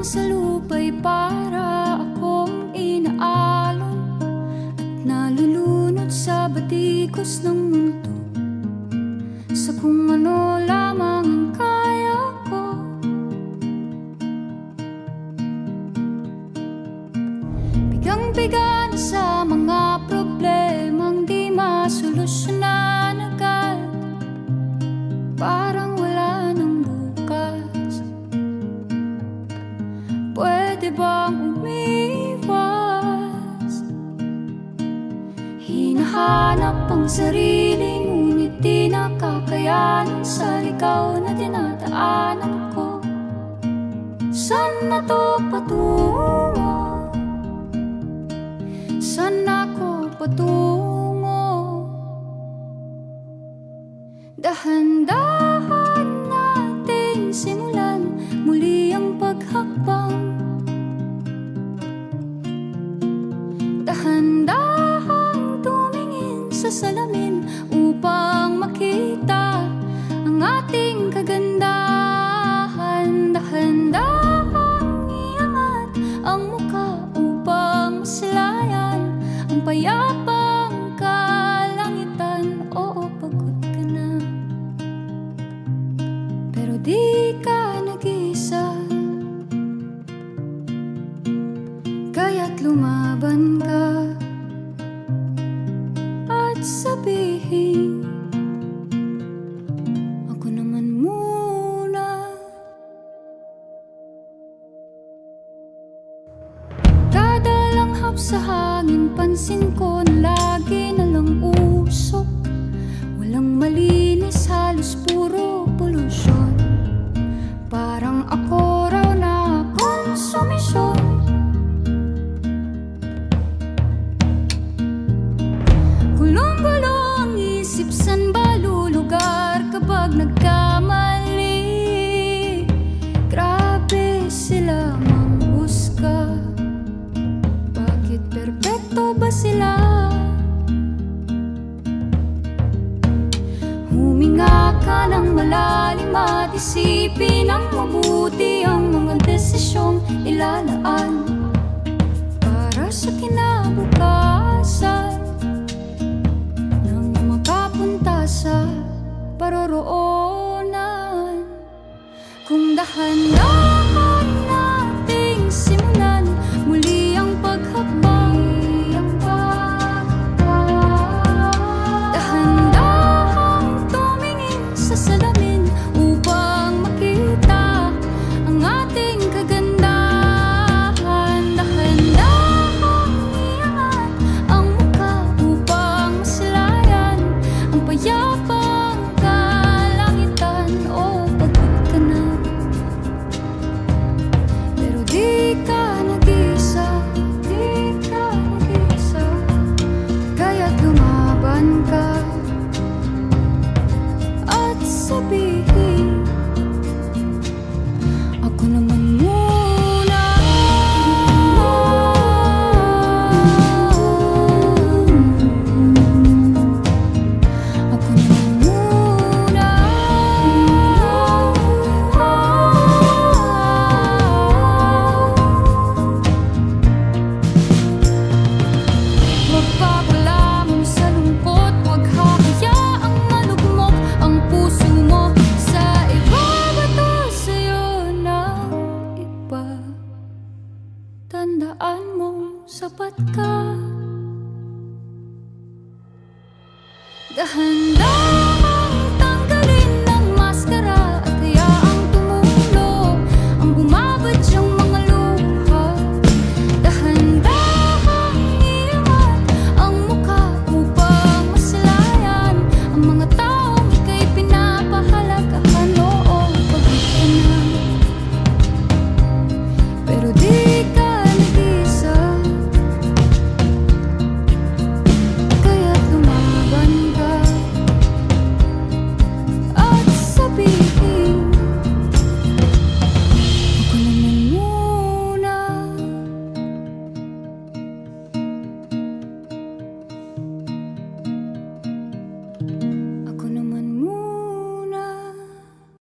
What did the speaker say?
sa lupa'y para akong inaalon at nalulunod sa batikos ng mundo, sa kung ano lamang ang kaya ko. Bigang-biga na sa mga problemang di masolusyonan agad, parang wala nang bukas. Pwede bang umiwas? Hinahanap ang sarili, ngunit di nakakayanan sa ligaw na dinadaanan ko. Saan na to patungo? Saan ako patungo? Dahan-dahan nating simulan muli ang paghakbang. Dahan-dahang tumingin sa salamin upang makita ang ating kagandahan. Dahan-dahang iangat ang mukha upang masilayan ang payapang kalangitan. Oo, pagod ka na, pero di ka nag-iisa, kaya't lumaban ka at sabihin, ako naman muna. Kada langhap sa hangin, pansin ko na lagi na lang usok. Walang malinis, halos puro polusyon. Parang ako raw na konsumisyon. Gulong-gulo ang isip, san ba lulugar kapag nagkamali? Grabe sila manghusga, bakit perpekto ba sila? Huminga ka ng malalim at isipin ng mabuti ang mga desisyong ilalaan para sa kinabukasan, nang makapunta sa paroroonan. Kung dahan-dahan nating simulan muli ang paghakbang, dahan-dahang tumingin sa salamin upang makita ang ating kagandahan. Dahan-dahang iangat ang mukha upang masilayan ang payapang kalangitan. Oh, pagod ka na, pero di ka nag-iisa, di ka nag-iisa, kaya't lumaban ka at sabihin, ako naman muna. Ako naman muna. Huwag papalamon sa lungkot, huwag hahayaang malugmok ang puso mo sa iba. Bato sa'yo ng iba, tandaan mong sapat ka. Dahan-dahan